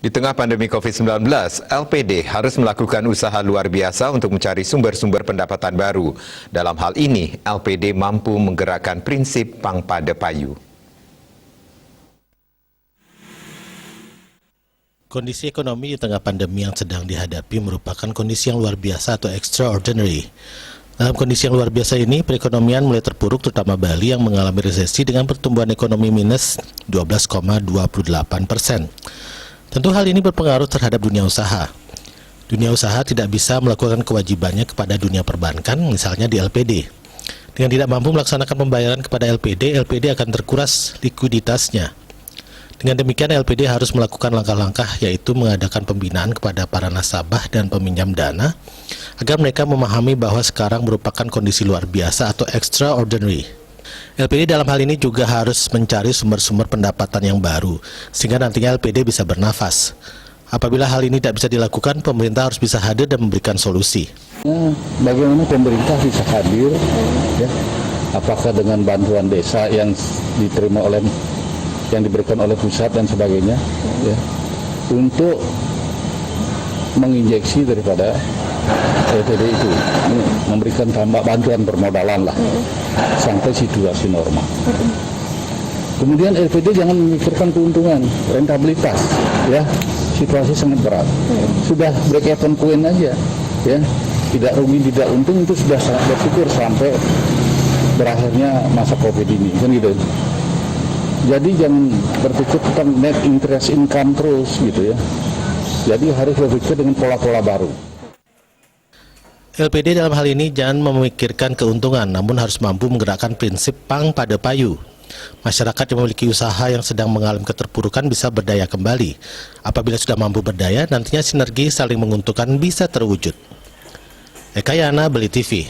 Di tengah pandemi COVID-19, LPD harus melakukan usaha luar biasa untuk mencari sumber-sumber pendapatan baru. Dalam hal ini, LPD mampu menggerakkan prinsip Pang Pada Payu. Kondisi ekonomi di tengah pandemi yang sedang dihadapi merupakan kondisi yang luar biasa atau extraordinary. Dalam kondisi yang luar biasa ini, perekonomian mulai terpuruk terutama Bali yang mengalami resesi dengan pertumbuhan ekonomi minus 12,28%. Tentu hal ini berpengaruh terhadap dunia usaha. Dunia usaha tidak bisa melakukan kewajibannya kepada dunia perbankan, misalnya di LPD. Dengan tidak mampu melaksanakan pembayaran kepada LPD, LPD akan terkuras likuiditasnya. Dengan demikian, LPD harus melakukan langkah-langkah yaitu mengadakan pembinaan kepada para nasabah dan peminjam dana agar mereka memahami bahwa sekarang merupakan kondisi luar biasa atau extraordinary. LPD dalam hal ini juga harus mencari sumber-sumber pendapatan yang baru, sehingga nantinya LPD bisa bernafas. Apabila hal ini tidak bisa dilakukan, pemerintah harus bisa hadir dan memberikan solusi. Bagaimana pemerintah bisa hadir, ya? Apakah dengan bantuan desa yang diberikan oleh pusat dan sebagainya, ya, untuk menginjeksi daripada LPD itu, memberikan tambah bantuan permodalan lah sampai situasi normal. Kemudian LPD jangan memikirkan keuntungan, rentabilitas, ya, situasi sangat berat. Sudah break even point aja, ya, tidak rugi tidak untung itu sudah sangat bersyukur sampai berakhirnya masa COVID ini, kan gitu. Jadi jangan berpikir tentang net interest income terus gitu ya. Jadi harus berpikir dengan pola-pola baru. LPD dalam hal ini jangan memikirkan keuntungan, namun harus mampu menggerakkan prinsip Pang Pada Payu. Masyarakat yang memiliki usaha yang sedang mengalami keterpurukan bisa berdaya kembali. Apabila sudah mampu berdaya, nantinya sinergi saling menguntungkan bisa terwujud. Eka Yana, Bali TV.